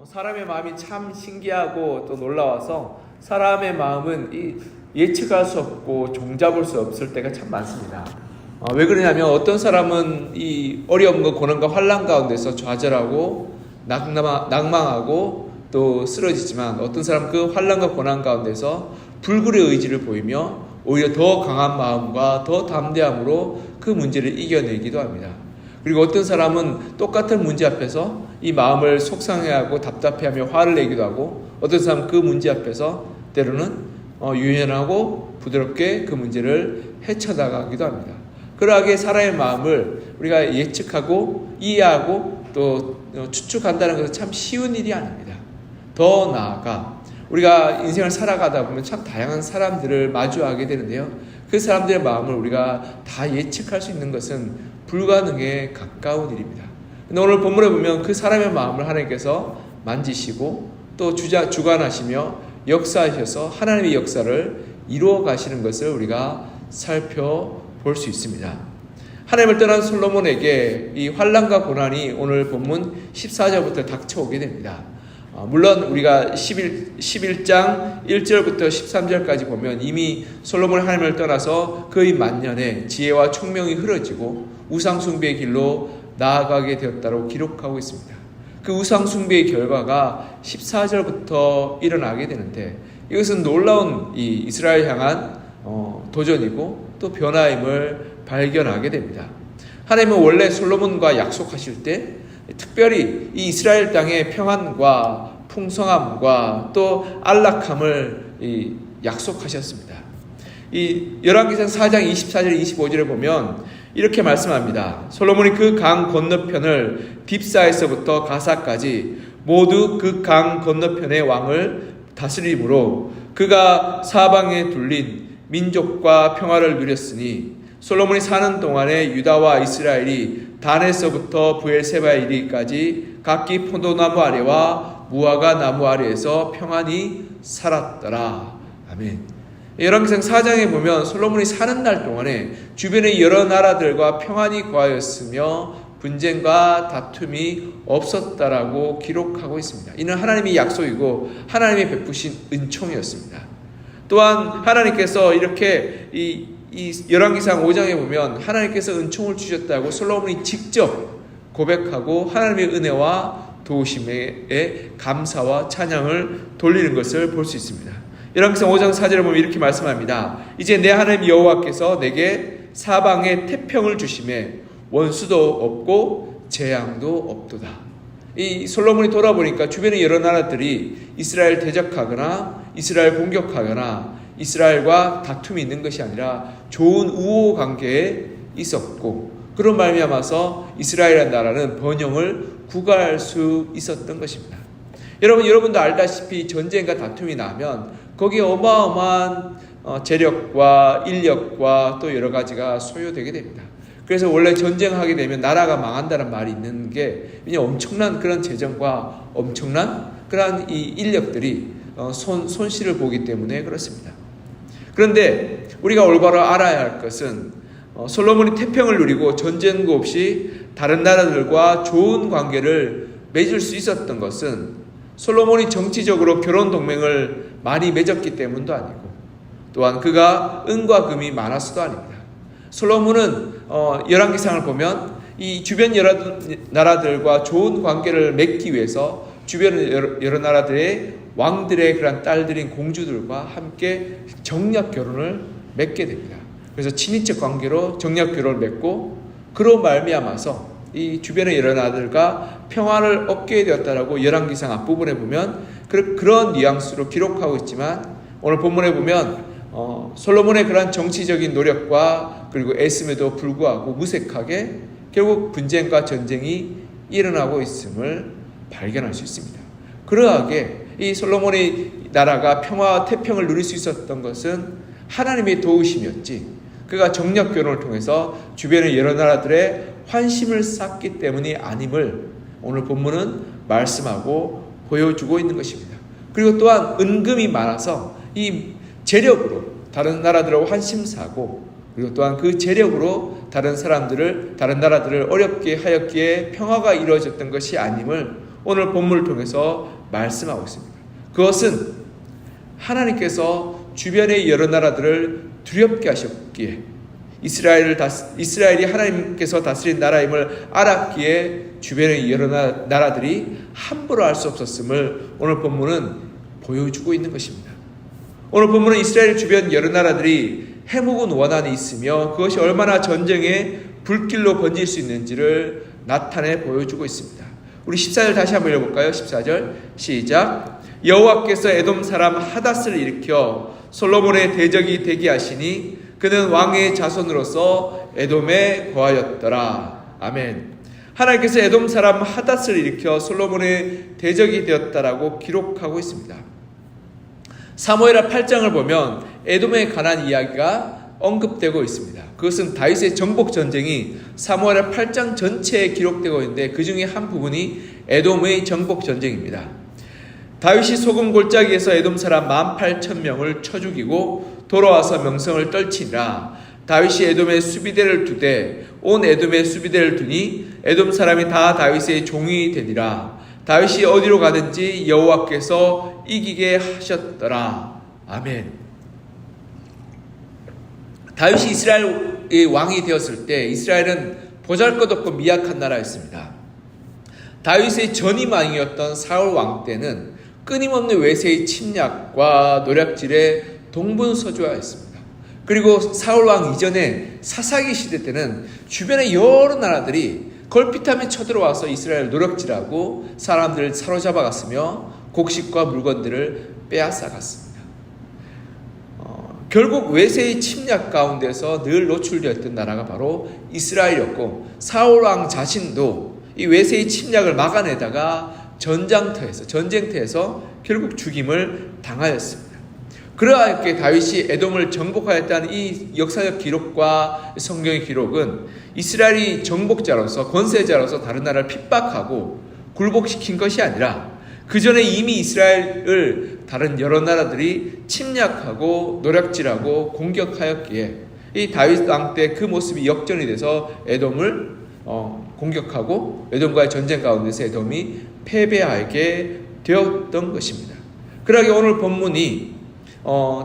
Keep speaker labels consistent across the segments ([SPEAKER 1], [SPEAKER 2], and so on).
[SPEAKER 1] 사람의 마음이 참 신기하고 또 놀라워서 사람의 마음은 예측할 수 없고 종잡을 수 없을 때가 참 많습니다. 왜 그러냐면 어떤 사람은 이 어려움과 고난과 환난 가운데서 좌절하고 낭망하고 또 쓰러지지만 어떤 사람은 그 환난과 고난 가운데서 불굴의 의지를 보이며 오히려 더 강한 마음과 더 담대함으로 그 문제를 이겨내기도 합니다. 그리고 어떤 사람은 똑같은 문제 앞에서 이 마음을 속상해하고 답답해하며 화를 내기도 하고 어떤 사람은 그 문제 앞에서 때로는 유연하고 부드럽게 그 문제를 헤쳐나가기도 합니다. 그러하게 사람의 마음을 우리가 예측하고 이해하고 또 추측한다는 것은 참 쉬운 일이 아닙니다. 더 나아가 우리가 인생을 살아가다 보면 참 다양한 사람들을 마주하게 되는데요. 그 사람들의 마음을 우리가 다 예측할 수 있는 것은 불가능에 가까운 일입니다. 근데 오늘 본문에 보면 그 사람의 마음을 하나님께서 만지시고 또 주관하시며 역사하셔서 하나님의 역사를 이루어 가시는 것을 우리가 살펴볼 수 있습니다. 하나님을 떠난 솔로몬에게 이 환난과 고난이 오늘 본문 14절부터 닥쳐오게 됩니다. 물론 우리가 11장 1절부터 13절까지 보면 이미 솔로몬이 하나님을 떠나서 그의 만년에 지혜와 총명이 흐려지고 우상숭배의 길로 나아가게 되었다고 기록하고 있습니다. 그 우상숭배의 결과가 14절부터 일어나게 되는데 이것은 놀라운 이 이스라엘 향한 도전이고 또 변화임을 발견하게 됩니다. 하나님은 원래 솔로몬과 약속하실 때 특별히 이 이스라엘 땅의 평안과 풍성함과 또 안락함을 약속하셨습니다. 이 열왕기상 4장 24절 25절에 보면 이렇게 말씀합니다. 솔로몬이 그 강 건너편을 딥사에서부터 가사까지 모두 그 강 건너편의 왕을 다스림으로 그가 사방에 둘린 민족과 평화를 누렸으니 솔로몬이 사는 동안에 유다와 이스라엘이 단에서부터 브엘세바에 이르기까지 각기 포도나무 아래와 무화과 나무 아래에서 평안히 살았더라. 아멘. 열왕기상 4장에 보면 솔로몬이 사는 날 동안에 주변의 여러 나라들과 평안히 거하였으며 분쟁과 다툼이 없었다라고 기록하고 있습니다. 이는 하나님의 약속이고 하나님이 베푸신 은총이었습니다. 또한 하나님께서 이렇게 이 열왕기상 5장에 보면 하나님께서 은총을 주셨다고 솔로몬이 직접 고백하고 하나님의 은혜와 도우심에 감사와 찬양을 돌리는 것을 볼 수 있습니다. 열왕기상 5장 4절에 보면 이렇게 말씀합니다. 이제 내 하나님 여호와께서 내게 사방에 태평을 주심에 원수도 없고 재앙도 없도다. 이 솔로몬이 돌아보니까 주변의 여러 나라들이 이스라엘 대적하거나 이스라엘 공격하거나 이스라엘과 다툼이 있는 것이 아니라 좋은 우호 관계에 있었고 그런 말미암아서 이스라엘이라는 나라는 번영을 구가할 수 있었던 것입니다. 여러분도 알다시피 전쟁과 다툼이 나면 거기에 어마어마한 재력과 인력과 또 여러 가지가 소요되게 됩니다. 그래서 원래 전쟁하게 되면 나라가 망한다는 말이 있는 게 왜냐하면 엄청난 그런 재정과 엄청난 그러한 이 인력들이 손실을 보기 때문에 그렇습니다. 그런데 우리가 올바로 알아야 할 것은 솔로몬이 태평을 누리고 전쟁도 없이 다른 나라들과 좋은 관계를 맺을 수 있었던 것은 솔로몬이 정치적으로 결혼 동맹을 많이 맺었기 때문도 아니고 또한 그가 은과 금이 많아서도 아닙니다. 솔로몬은 열왕기상을 보면 이 주변 여러 나라들과 좋은 관계를 맺기 위해서 주변 여러 나라들의 왕들의 그런 딸들인 공주들과 함께 정략 결혼을 맺게 됩니다. 그래서 친인척 관계로 정략 결혼을 맺고 그로 말미암아서 이 주변의 여러 나라들과 평화를 얻게 되었다라고 열왕기상 앞부분에 보면 그런 뉘앙스로 기록하고 있지만 오늘 본문에 보면 솔로몬의 그런 정치적인 노력과 그리고 애씀에도 불구하고 무색하게 결국 분쟁과 전쟁이 일어나고 있음을 발견할 수 있습니다. 그러하게 이 솔로몬의 나라가 평화와 태평을 누릴 수 있었던 것은 하나님의 도우심이었지 그가 정략 결혼을 통해서 주변의 여러 나라들의 환심을 쌓기 때문이 아님을 오늘 본문은 말씀하고 보여주고 있는 것입니다. 그리고 또한 은금이 많아서 이 재력으로 다른 나라들하고 환심 사고 그리고 또한 그 재력으로 다른 나라들을 어렵게 하였기에 평화가 이루어졌던 것이 아님을 오늘 본문을 통해서 말씀하고 있습니다. 그것은 하나님께서 주변의 여러 나라들을 두렵게 하셨기에 이스라엘이 하나님께서 다스린 나라임을 알았기에 주변의 여러 나라들이 함부로 할 수 없었음을 오늘 본문은 보여주고 있는 것입니다. 오늘 본문은 이스라엘 주변 여러 나라들이 해묵은 원한이 있으며 그것이 얼마나 전쟁의 불길로 번질 수 있는지를 나타내 보여주고 있습니다. 우리 14절 다시 한번 읽어볼까요? 14절 시작. 여호와께서 에돔 사람 하닷을 일으켜 솔로몬의 대적이 되게 하시니 그는 왕의 자손으로서 에돔에 거하였더라. 아멘. 하나님께서 에돔 사람 하닷을 일으켜 솔로몬의 대적이 되었다라고 기록하고 있습니다. 사무엘하 8장을 보면 에돔에 관한 이야기가 언급되고 있습니다. 그것은 다윗의 정복 전쟁이 사무엘하 8장 전체에 기록되고 있는데 그 중에 한 부분이 에돔의 정복 전쟁입니다. 다윗이 소금 골짜기에서 에돔 사람 18,000명을 쳐 죽이고 돌아와서 명성을 떨치니라. 다윗이 에돔에 수비대를 두되 온 에돔에 수비대를 두니 에돔 사람이 다 다윗의 종이 되니라. 다윗이 어디로 가든지 여호와께서 이기게 하셨더라. 아멘. 다윗이 이스라엘의 왕이 되었을 때 이스라엘은 보잘것없고 미약한 나라였습니다. 다윗의 전임 왕이었던 사울 왕 때는 끊임없는 외세의 침략과 노략질에 동분서주하였습니다. 그리고 사울 왕 이전에 사사기 시대 때는 주변의 여러 나라들이 걸핏하면 쳐들어와서 이스라엘을 노략질하고 사람들을 사로잡아갔으며 곡식과 물건들을 빼앗아갔습니다. 결국 외세의 침략 가운데서 늘 노출되었던 나라가 바로 이스라엘이었고 사울 왕 자신도 이 외세의 침략을 막아내다가 전쟁터에서 결국 죽임을 당하였습니다. 그러하였기에 다윗이 에돔을 정복하였다는 이 역사적 기록과 성경의 기록은 이스라엘이 정복자로서 권세자로서 다른 나라를 핍박하고 굴복시킨 것이 아니라 그 전에 이미 이스라엘을 다른 여러 나라들이 침략하고 노략질하고 공격하였기에 이 다윗 왕 때 그 모습이 역전이 돼서 에돔을 공격하고 에돔과의 전쟁 가운데서 에돔이 패배하게 되었던 것입니다. 그러기에 오늘 본문이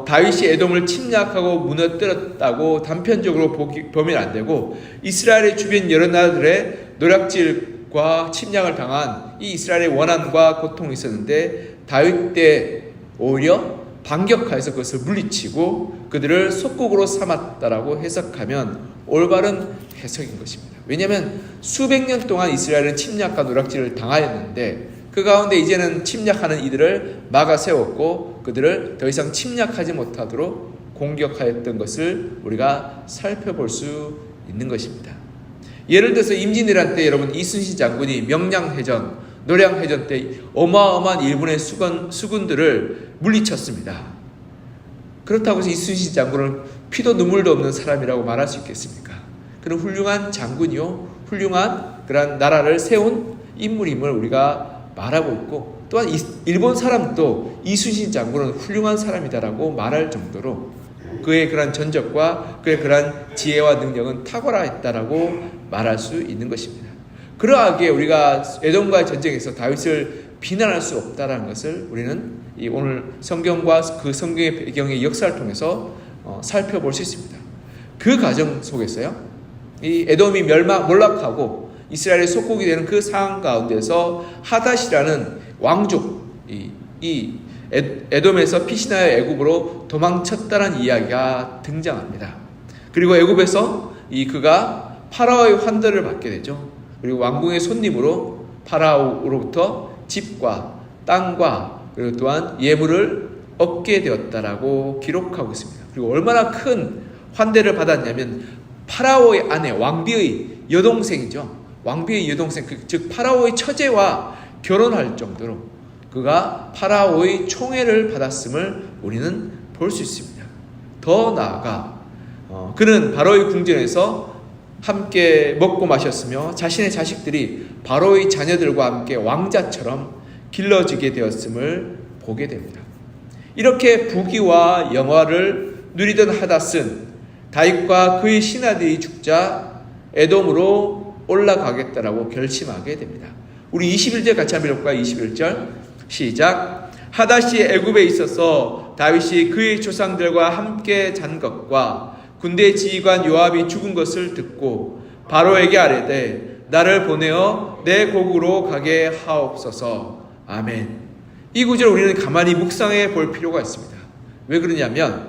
[SPEAKER 1] 다윗이 에돔을 침략하고 무너뜨렸다고 단편적으로 보면 안 되고 이스라엘의 주변 여러 나라들의 노략질과 침략을 당한 이 이스라엘의 원한과 고통이 있었는데 다윗 때 오히려 반격하여서 그것을 물리치고 그들을 속국으로 삼았다라고 해석하면 올바른 해석인 것입니다. 왜냐하면 수백 년 동안 이스라엘은 침략과 노략질을 당하였는데 그 가운데 이제는 침략하는 이들을 막아 세웠고 그들을 더 이상 침략하지 못하도록 공격하였던 것을 우리가 살펴볼 수 있는 것입니다. 예를 들어서 임진왜란 때 여러분 이순신 장군이 명량해전, 노량해전 때 어마어마한 일본의 수군들을 물리쳤습니다. 그렇다고 해서 이순신 장군을 피도 눈물도 없는 사람이라고 말할 수 있겠습니까? 그런 훌륭한 장군이요, 훌륭한 그런 나라를 세운 인물임을 우리가 말하고 있고 또한 일본 사람도 이순신 장군은 훌륭한 사람이다라고 말할 정도로 그의 그런 전적과 그의 그런 지혜와 능력은 탁월했다라고 말할 수 있는 것입니다. 그러하기에 우리가 에돔과의 전쟁에서 다윗을 비난할 수 없다라는 것을 우리는 이 오늘 성경과 그 성경의 배경의 역사를 통해서 살펴볼 수 있습니다. 그 과정 속에서요, 이 에돔이 몰락하고 이스라엘의 속국이 되는 그 상황 가운데서 하닷이라는 왕족, 이 에돔에서 피신하여 애굽으로 도망쳤다는 이야기가 등장합니다. 그리고 애굽에서 그가 파라오의 환대를 받게 되죠. 그리고 왕궁의 손님으로 파라오로부터 집과 땅과 그리고 또한 예물을 얻게 되었다라고 기록하고 있습니다. 그리고 얼마나 큰 환대를 받았냐면 파라오의 아내 왕비의 여동생이죠. 왕비의 여동생, 즉 파라오의 처제와 결혼할 정도로 그가 파라오의 총애를 받았음을 우리는 볼 수 있습니다. 더 나아가 그는 바로의 궁전에서 함께 먹고 마셨으며 자신의 자식들이 바로의 자녀들과 함께 왕자처럼 길러지게 되었음을 보게 됩니다. 이렇게 부귀와 영화를 누리던 하닷은 다윗과 그의 신하들이 죽자 에돔으로 올라가겠다라고 결심하게 됩니다. 우리 21절 같이 한번 읽어볼까요? 21절 시작. 하닷이 애굽에 있어서 다윗이 그의 조상들과 함께 잔 것과 군대 지휘관 요압이 죽은 것을 듣고 바로에게 아뢰되 나를 보내어 내 고국으로 가게 하옵소서. 아멘. 이 구절을 우리는 가만히 묵상해 볼 필요가 있습니다. 왜 그러냐면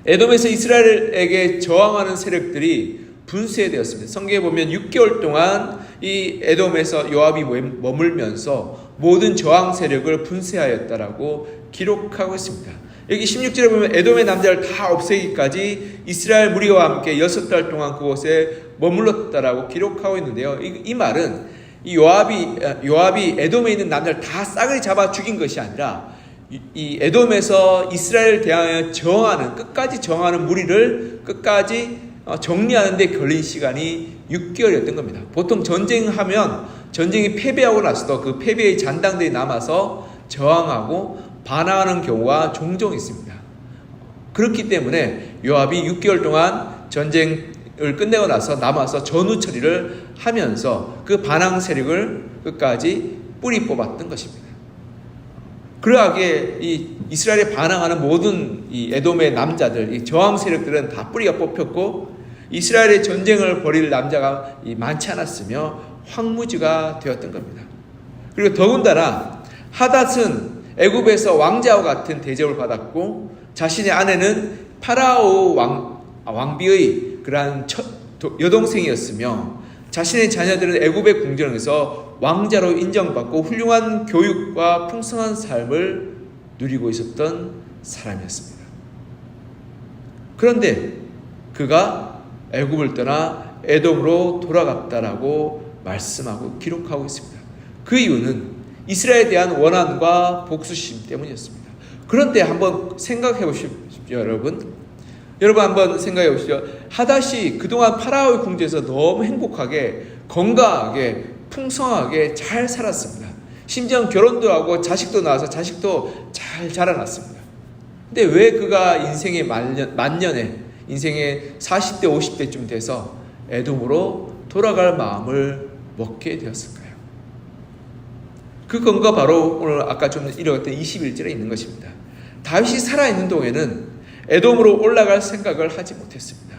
[SPEAKER 1] 에돔에서 이스라엘에게 저항하는 세력들이 분쇄되었습니다. 성경에 보면 6개월 동안 이 에돔에서 요압이 머물면서 모든 저항 세력을 분쇄하였다라고 기록하고 있습니다. 여기 16절에 보면 에돔의 남자를 다 없애기까지 이스라엘 무리와 함께 6달 동안 그곳에 머물렀다라고 기록하고 있는데요. 이 말은 이 요압이 에돔에 있는 남자를 다 싸그리 잡아 죽인 것이 아니라 이 에돔에서 이스라엘을 대하여 끝까지 저항하는 무리를 끝까지 정리하는 데 걸린 시간이 6개월이었던 겁니다. 보통 전쟁이 패배하고 나서도 그 패배의 잔당들이 남아서 저항하고 반항하는 경우가 종종 있습니다. 그렇기 때문에 요압이 6개월 동안 전쟁을 끝내고 나서 남아서 전후 처리를 하면서 그 반항 세력을 끝까지 뿌리 뽑았던 것입니다. 그러하게 이 이스라엘에 반항하는 모든 이 에돔의 남자들, 이 저항 세력들은 다 뿌리가 뽑혔고 이스라엘의 전쟁을 벌일 남자가 많지 않았으며 황무지가 되었던 겁니다. 그리고 더군다나 하닷은 애굽에서 왕자와 같은 대접을 받았고 자신의 아내는 파라오 왕비의 그러한 여동생이었으며 자신의 자녀들은 애굽의 궁전에서 왕자로 인정받고 훌륭한 교육과 풍성한 삶을 누리고 있었던 사람이었습니다. 그런데 그가 애굽을 떠나 에돔으로 돌아갔다라고 말씀하고 기록하고 있습니다. 그 이유는 이스라엘에 대한 원한과 복수심 때문이었습니다. 그런데 한번 생각해 보십시오, 여러분. 한번 생각해 보시죠. 하닷이 그동안 파라오의 궁전에서 너무 행복하게, 건강하게, 풍성하게 잘 살았습니다. 심지어 결혼도 하고 자식도 낳아서 자식도 잘 자라났습니다. 근데 왜 그가 인생의 만년에 인생의 40대, 50대쯤 돼서 에돔으로 돌아갈 마음을 먹게 되었을까요? 그 근거가 바로 오늘 아까 좀 읽었던 21절에 있는 것입니다. 다윗이 살아있는 동에는 에돔으로 올라갈 생각을 하지 못했습니다.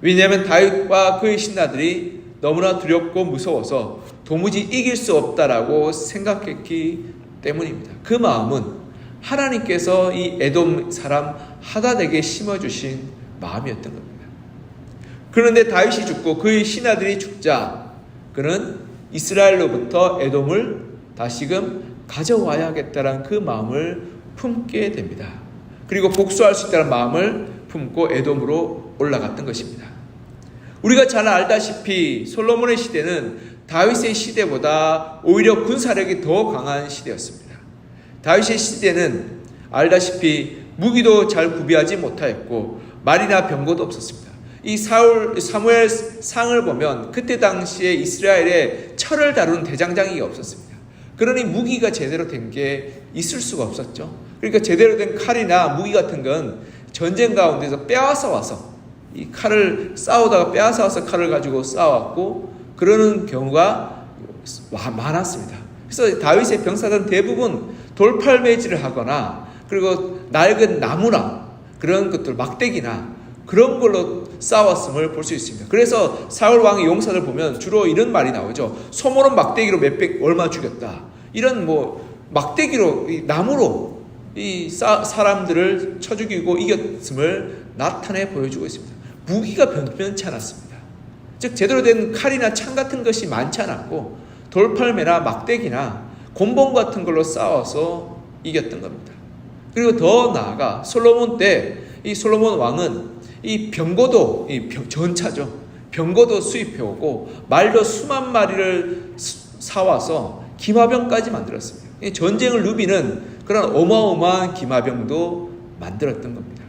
[SPEAKER 1] 왜냐하면 다윗과 그의 신하들이 너무나 두렵고 무서워서 도무지 이길 수 없다라고 생각했기 때문입니다. 그 마음은 하나님께서 이 에돔 사람 하닷에게 심어주신 마음이었던 겁니다. 그런데 다윗이 죽고 그의 신하들이 죽자 그는 이스라엘로부터 에돔을 다시금 가져와야겠다는 그 마음을 품게 됩니다. 그리고 복수할 수 있다는 마음을 품고 에돔으로 올라갔던 것입니다. 우리가 잘 알다시피 솔로몬의 시대는 다윗의 시대보다 오히려 군사력이 더 강한 시대였습니다. 다윗의 시대는 알다시피 무기도 잘 구비하지 못하였고 말이나 병거도 없었습니다. 이 사무엘 상을 보면 그때 당시에 이스라엘에 철을 다루는 대장장이가 없었습니다. 그러니 무기가 제대로 된 게 있을 수가 없었죠. 그러니까 제대로 된 칼이나 무기 같은 건 전쟁 가운데서 빼앗아 와서 이 칼을 싸우다가 빼앗아 와서 칼을 가지고 싸웠고 그러는 경우가 많았습니다. 그래서 다윗의 병사들은 대부분 돌팔매질을 하거나 그리고 낡은 나무나 그런 것들 막대기나 그런 걸로 싸웠음을 볼 수 있습니다. 그래서 사울 왕의 용사들 보면 주로 이런 말이 나오죠. 소모는 막대기로 얼마 죽였다. 이런 막대기로 나무로 이 사람들을 쳐 죽이고 이겼음을 나타내 보여주고 있습니다. 무기가 변변치 않았습니다. 즉 제대로 된 칼이나 창 같은 것이 많지 않았고 돌팔매나 막대기나 곤봉 같은 걸로 싸워서 이겼던 겁니다. 그리고 더 나아가 솔로몬 때 이 솔로몬 왕은 이 병거도 전차죠. 병거도 수입해오고 말도 수만 마리를 사와서 기마병까지 만들었습니다. 전쟁을 누비는 그런 어마어마한 기마병도 만들었던 겁니다.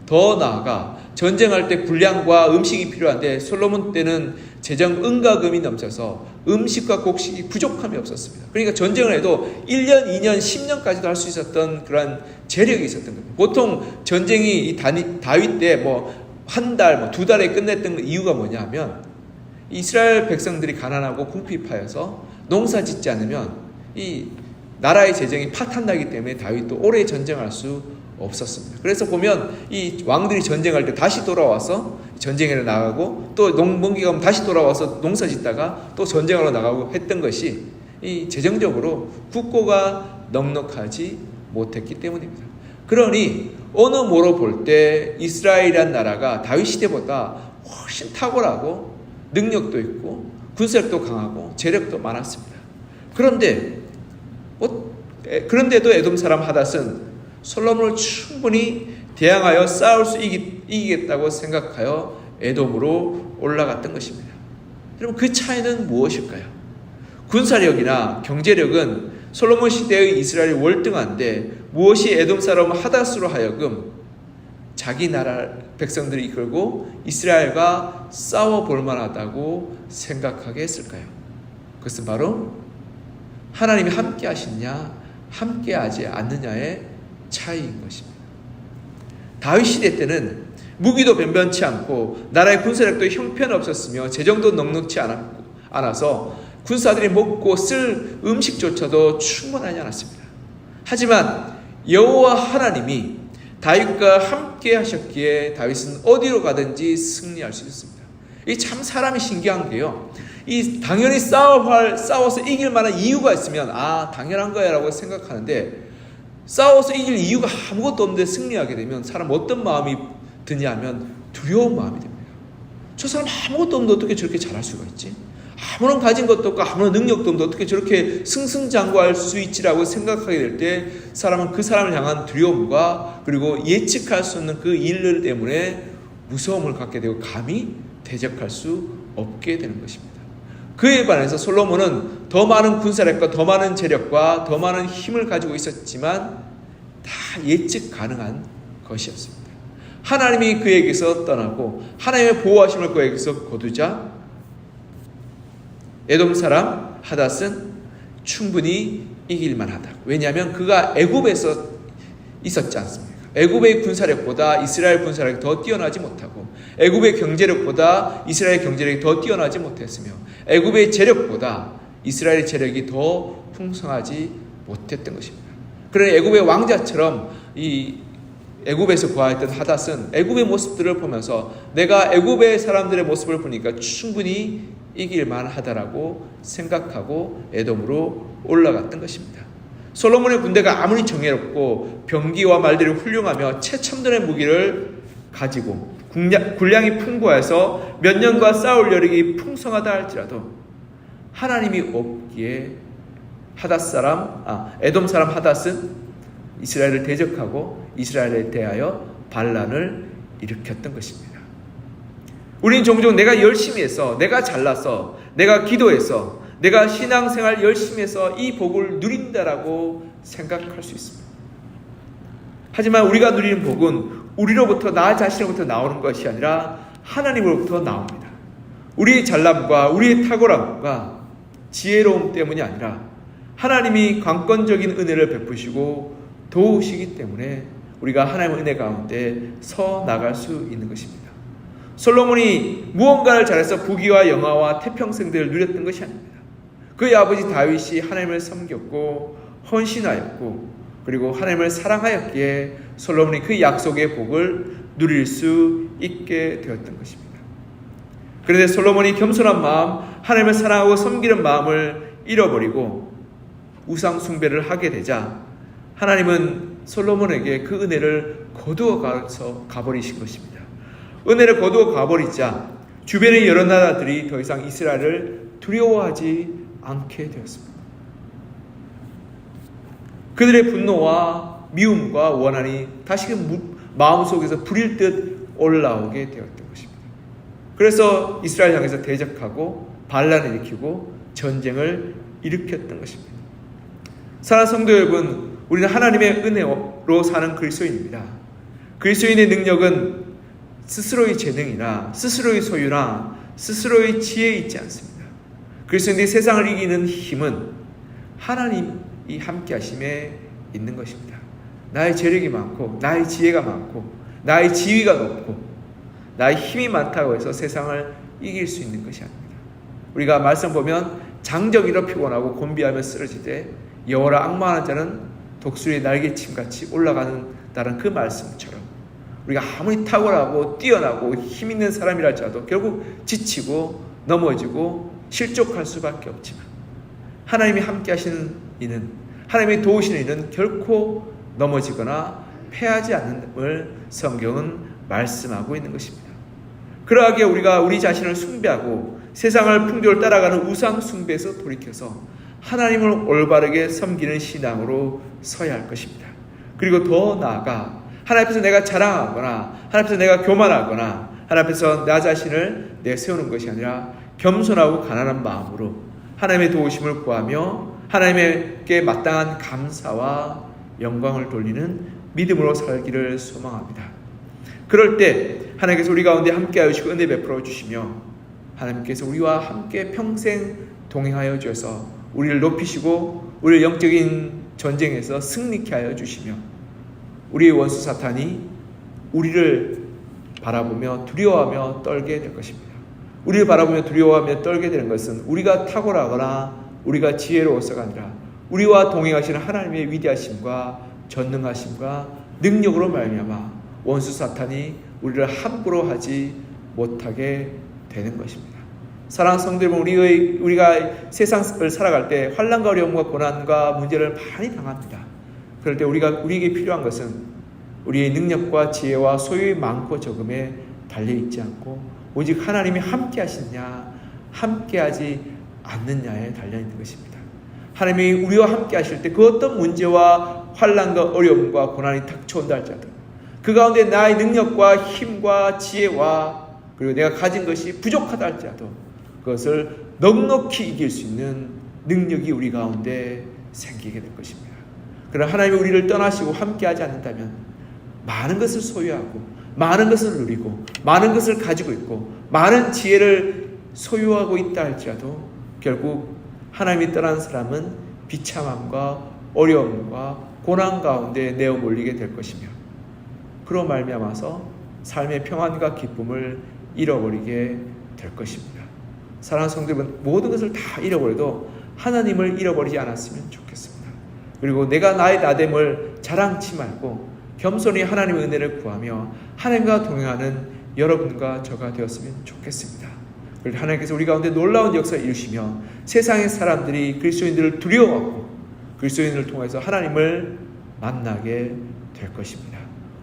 [SPEAKER 1] 더 나아가 전쟁할 때 군량과 음식이 필요한데 솔로몬 때는 재정 은가금이 넘쳐서 음식과 곡식이 부족함이 없었습니다. 그러니까 전쟁을 해도 1년, 2년, 10년까지도 할 수 있었던 그런 재력이 있었던 겁니다. 보통 전쟁이 다윗 때 한 달, 2달에 끝냈던 이유가 뭐냐면 이스라엘 백성들이 가난하고 궁핍하여서 농사 짓지 않으면 이 나라의 재정이 파탄나기 때문에 다윗도 오래 전쟁할 수 없었습니다. 그래서 보면 이 왕들이 전쟁할 때 다시 돌아와서 전쟁에 나가고 또 농번기가 오면 다시 돌아와서 농사 짓다가 또 전쟁하러 나가고 했던 것이 이 재정적으로 국고가 넉넉하지 못했기 때문입니다. 그러니 어느 모로 볼 때 이스라엘이란 나라가 다윗 시대보다 훨씬 탁월하고 능력도 있고 군사력도 강하고 재력도 많았습니다. 그런데도 에돔 사람 하닷은 솔로몬을 충분히 대항하여 싸울 수 이기겠다고 생각하여 에돔으로 올라갔던 것입니다. 여러분, 그 차이는 무엇일까요? 군사력이나 경제력은 솔로몬 시대의 이스라엘이 월등한데 무엇이 에돔 사람 하닷으로 하여금 자기 나라 백성들이 이끌고 이스라엘과 싸워볼 만하다고 생각하게 했을까요? 그것은 바로 하나님이 함께 하시느냐 함께 하지 않느냐의 차이인 것입니다. 다윗 시대 때는 무기도 변변치 않고 나라의 군사력도 형편없었으며 재정도 넉넉치 않아서 군사들이 먹고 쓸 음식조차도 충분하지 않았습니다. 하지만 여호와 하나님이 다윗과 함께 하셨기에 다윗은 어디로 가든지 승리할 수 있습니다. 이 참 사람이 신기한 게요, 이 당연히 싸워서 이길 만한 이유가 있으면 당연한 거야 라고 생각하는데, 싸워서 이길 이유가 아무것도 없는데 승리하게 되면 사람 어떤 마음이 드냐면 두려운 마음이 듭니다. 저 사람 아무것도 없는데 어떻게 저렇게 잘할 수가 있지? 아무런 가진 것도 없고 아무런 능력도 없는데 어떻게 저렇게 승승장구할 수 있지라고 생각하게 될 때 사람은 그 사람을 향한 두려움과 그리고 예측할 수 없는 그 일 때문에 무서움을 갖게 되고 감히 대적할 수 없게 되는 것입니다. 그에 반해서 솔로몬은 더 많은 군사력과 더 많은 재력과 더 많은 힘을 가지고 있었지만 다 예측 가능한 것이었습니다. 하나님이 그에게서 떠나고 하나님의 보호하심을 그에게서 거두자 에돔 사람 하닷은 충분히 이길 만하다. 왜냐하면 그가 애굽에서 있었지 않습니까? 애굽의 군사력보다 이스라엘 군사력이 더 뛰어나지 못하고 애굽의 경제력보다 이스라엘 경제력이 더 뛰어나지 못했으며 애굽의 재력보다 이스라엘의 재력이 더 풍성하지 못했던 것입니다. 그러나 애굽의 왕자처럼 이 애굽에서 거하였던 하닷은 애굽의 모습들을 보면서 내가 애굽의 사람들의 모습을 보니까 충분히 이길 만하다라고 생각하고 에돔으로 올라갔던 것입니다. 솔로몬의 군대가 아무리 정예롭고 병기와 말들이 훌륭하며 최첨단의 무기를 가지고 군량이 풍부해서 몇 년과 싸울 여력이 풍성하다 할지라도 하나님이 없기에 에돔 사람 하닷은 이스라엘을 대적하고 이스라엘에 대하여 반란을 일으켰던 것입니다. 우리는 종종 내가 열심히 해서, 내가 잘나서, 내가 기도해서, 내가 신앙생활 열심히 해서 이 복을 누린다라고 생각할 수 있습니다. 하지만 우리가 누리는 복은 우리로부터, 나 자신으로부터 나오는 것이 아니라 하나님으로부터 나옵니다. 우리의 잘남과 우리의 탁월함과 지혜로움 때문이 아니라 하나님이 강권적인 은혜를 베푸시고 도우시기 때문에 우리가 하나님의 은혜 가운데 서 나갈 수 있는 것입니다. 솔로몬이 무언가를 잘해서 부귀와 영화와 태평성들을 누렸던 것이 아닙니다. 그의 아버지 다윗이 하나님을 섬겼고 헌신하였고 그리고 하나님을 사랑하였기에 솔로몬이 그 약속의 복을 누릴 수 있게 되었던 것입니다. 그런데 솔로몬이 겸손한 마음, 하나님을 사랑하고 섬기는 마음을 잃어버리고 우상 숭배를 하게 되자 하나님은 솔로몬에게 그 은혜를 거두어 가버리신 것입니다. 은혜를 거두어 가버리자 주변의 여러 나라들이 더 이상 이스라엘을 두려워하지 않게 되었습니다. 그들의 분노와 미움과 원한이 다시금 마음속에서 불일 듯 올라오게 되었던 것입니다. 그래서 이스라엘 향해서 대적하고 반란을 일으키고 전쟁을 일으켰던 것입니다. 사랑하는 성도 여러분, 우리는 하나님의 은혜로 사는 그리스도인입니다. 그리스도인의 능력은 스스로의 재능이나 스스로의 소유나 스스로의 지혜에 있지 않습니다. 그리스도인의 세상을 이기는 힘은 하나님이 함께 하심에 있는 것입니다. 나의 재력이 많고 나의 지혜가 많고 나의 지위가 높고 나의 힘이 많다고 해서 세상을 이길 수 있는 것이 아닙니다. 우리가 말씀 보면 장정이로 피곤하고 곤비하며 쓰러지되 여호와를 앙망하는 자는 독수리의 날개침같이 올라간다는 그 말씀처럼 우리가 아무리 탁월하고 뛰어나고 힘 있는 사람이랄지라도 결국 지치고 넘어지고 실족할 수밖에 없지만 하나님이 함께 하시는 이는, 하나님이 도우시는 이는 결코 넘어지거나 패하지 않는을 성경은 말씀하고 있는 것입니다. 그러하기에 우리가 우리 자신을 숭배하고 세상을 풍조를 따라가는 우상 숭배에서 돌이켜서 하나님을 올바르게 섬기는 신앙으로 서야 할 것입니다. 그리고 더 나아가 하나님 앞에서 내가 자랑하거나 하나님 앞에서 내가 교만하거나 하나님 앞에서 나 자신을 내세우는 것이 아니라 겸손하고 가난한 마음으로 하나님의 도우심을 구하며 하나님께 마땅한 감사와 영광을 돌리는 믿음으로 살기를 소망합니다. 그럴 때 하나님께서 우리 가운데 함께 하시고 은혜 베풀어 주시며 하나님께서 우리와 함께 평생 동행하여 주셔서 우리를 높이시고 우리를 영적인 전쟁에서 승리케 하여 주시며 우리의 원수 사탄이 우리를 바라보며 두려워하며 떨게 될 것입니다. 우리를 바라보며 두려워하며 떨게 되는 것은 우리가 탁월하거나 우리가 지혜로워서가 아니라 우리와 동행하시는 하나님의 위대하심과 전능하심과 능력으로 말미암아 원수 사탄이 우리를 함부로 하지 못하게 되는 것입니다. 사랑하는 성도 여러분, 우리가 세상을 살아갈 때 환난과 어려움과 고난과 문제를 많이 당합니다. 그럴 때 우리에게 필요한 것은 우리의 능력과 지혜와 소유의 많고 적음에 달려있지 않고 오직 하나님이 함께 하시느냐 함께 하지 않느냐에 달려있는 것입니다. 하나님이 우리와 함께 하실 때 그 어떤 문제와 환난과 어려움과 고난이 닥쳐온다 할지라도 그 가운데 나의 능력과 힘과 지혜와 그리고 내가 가진 것이 부족하다 할지라도 그것을 넉넉히 이길 수 있는 능력이 우리 가운데 생기게 될 것입니다. 그러나 하나님이 우리를 떠나시고 함께하지 않는다면 많은 것을 소유하고 많은 것을 누리고 많은 것을 가지고 있고 많은 지혜를 소유하고 있다 할지라도 결국 하나님이 떠난 사람은 비참함과 어려움과 고난 가운데 내어 몰리게 될 것이며 그로 말미암아서 삶의 평안과 기쁨을 잃어버리게 될 것입니다. 사랑하는 성도 여러분, 모든 것을 다 잃어버려도 하나님을 잃어버리지 않았으면 좋겠습니다. 그리고 내가 나의 나됨을 자랑치 말고 겸손히 하나님의 은혜를 구하며 하나님과 동행하는 여러분과 저가 되었으면 좋겠습니다. 그리고 하나님께서 우리 가운데 놀라운 역사를 이루시며 세상의 사람들이 그리스도인들을 두려워하고 그리스도인을 통해서 하나님을 만나게 될 것입니다.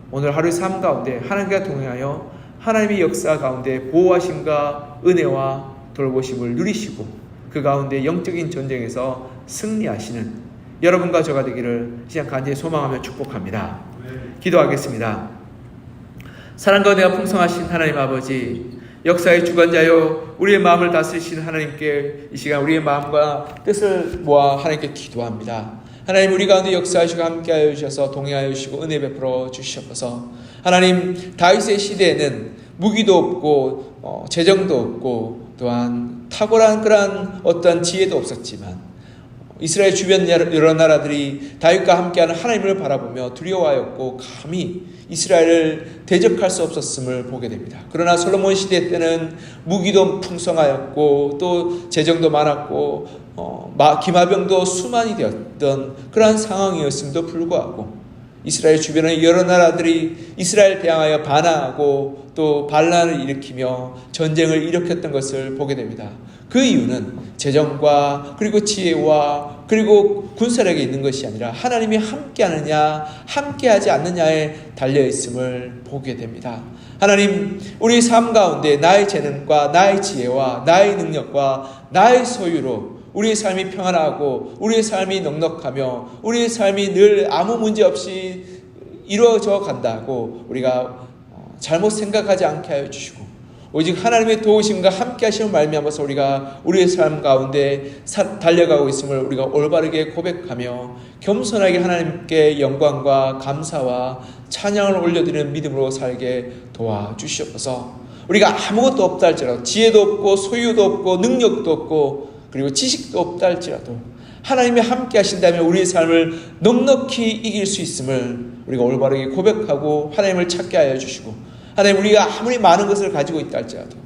[SPEAKER 1] 오늘 하루의 삶 가운데 하나님과 동행하여 하나님의 역사 가운데 보호하심과 은혜와 돌보심을 누리시고 그 가운데 영적인 전쟁에서 승리하시는 여러분과 저가 되기를 시간 간절히 소망하며 축복합니다. 기도하겠습니다. 사랑과 은혜가 풍성하신 하나님 아버지, 역사의 주관자여 우리의 마음을 다스리시는 하나님께 이 시간 우리의 마음과 뜻을 모아 하나님께 기도합니다. 하나님, 우리 가운데 역사하시고 함께하여 주셔서 동행하여 주시고 은혜 베풀어 주시옵소서. 하나님, 다윗의 시대에는 무기도 없고 재정도 없고 또한 탁월한 그러한 어떠한 지혜도 없었지만 이스라엘 주변 여러 나라들이 다윗과 함께하는 하나님을 바라보며 두려워하였고 감히 이스라엘을 대적할 수 없었음을 보게 됩니다. 그러나 솔로몬 시대 때는 무기도 풍성하였고 또 재정도 많았고 기마병도 수만이 되었던 그러한 상황이었음에도 불구하고 이스라엘 주변의 여러 나라들이 이스라엘 대항하여 반항하고 또 반란을 일으키며 전쟁을 일으켰던 것을 보게 됩니다. 그 이유는 재정과 그리고 지혜와 그리고 군사력에 있는 것이 아니라 하나님이 함께하느냐 함께하지 않느냐에 달려있음을 보게 됩니다. 하나님, 우리 삶 가운데 나의 재능과 나의 지혜와 나의 능력과 나의 소유로 우리의 삶이 평안하고 우리의 삶이 넉넉하며 우리의 삶이 늘 아무 문제 없이 이루어져 간다고 우리가 잘못 생각하지 않게 하여 주시고 오직 하나님의 도우심과 함께 하심을 말미암아서 우리가 우리의 삶 가운데 달려가고 있음을 우리가 올바르게 고백하며 겸손하게 하나님께 영광과 감사와 찬양을 올려드리는 믿음으로 살게 도와주시옵소서. 우리가 아무것도 없다 할지라도 지혜도 없고 소유도 없고 능력도 없고 그리고 지식도 없다 할지라도 하나님이 함께 하신다면 우리의 삶을 넉넉히 이길 수 있음을 우리가 올바르게 고백하고 하나님을 찾게 하여 주시고 하나님, 우리가 아무리 많은 것을 가지고 있다 할지라도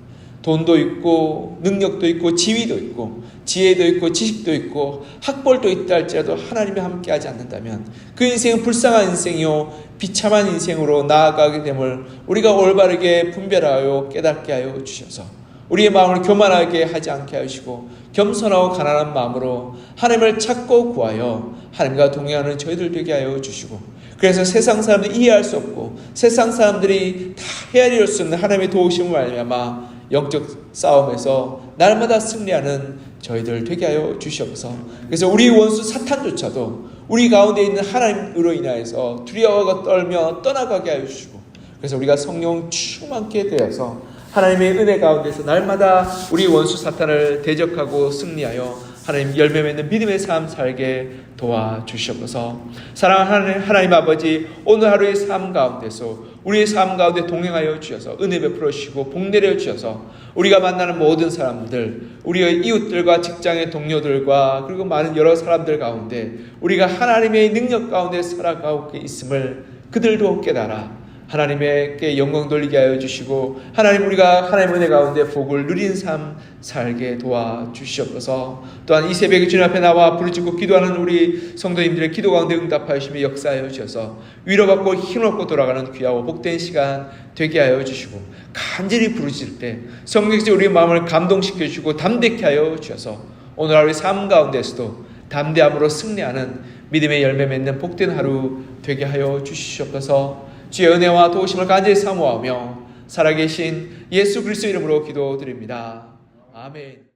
[SPEAKER 1] 돈도 있고 능력도 있고 지위도 있고 지혜도 있고 지식도 있고 학벌도 있다 할지라도 하나님이 함께하지 않는다면 그 인생은 불쌍한 인생이요 비참한 인생으로 나아가게 됨을 우리가 올바르게 분별하여 깨닫게 하여 주셔서 우리의 마음을 교만하게 하지 않게 하시고 겸손하고 가난한 마음으로 하나님을 찾고 구하여 하나님과 동행하는 저희들 되게 하여 주시고, 그래서 세상 사람들이 이해할 수 없고 세상 사람들이 다 헤아릴 수 없는 하나님의 도우심을 말미암아 영적 싸움에서 날마다 승리하는 저희들 되게 하여 주시옵소서. 그래서 우리 원수 사탄조차도 우리 가운데 있는 하나님으로 인하여서 두려워하고 떨며 떠나가게 하여 주시고, 그래서 우리가 성령 충만케 되어서 하나님의 은혜 가운데서 날마다 우리 원수 사탄을 대적하고 승리하여 하나님 열매 맺는 믿음의 삶 살게 도와주시옵소서. 사랑하는 하나님 아버지, 오늘 하루의 삶 가운데서 우리의 삶 가운데 동행하여 주셔서 은혜 베풀어 주시고 복 내려 주셔서 우리가 만나는 모든 사람들, 우리의 이웃들과 직장의 동료들과 그리고 많은 여러 사람들 가운데 우리가 하나님의 능력 가운데 살아가고 있음을 그들도 깨달아 하나님께 영광 돌리게 하여 주시고, 하나님 우리가 하나님의 은혜 가운데 복을 누린 삶 살게 도와주시옵소서. 또한 이 새벽에 주님 앞에 나와 부르짖고 기도하는 우리 성도님들의 기도 가운데 응답하시며 역사하여 주셔서 위로받고 힘을 얻고 돌아가는 귀하고 복된 시간 되게 하여 주시고, 간절히 부르짖을 때 성령께서 우리의 마음을 감동시켜 주시고 담대케 하여 주셔서 오늘 하루의 삶 가운데서도 담대함으로 승리하는 믿음의 열매 맺는 복된 하루 되게 하여 주시옵소서. 주의 은혜와 도우심을 간절히 사모하며 살아계신 예수 그리스도 이름으로 기도드립니다. 아멘.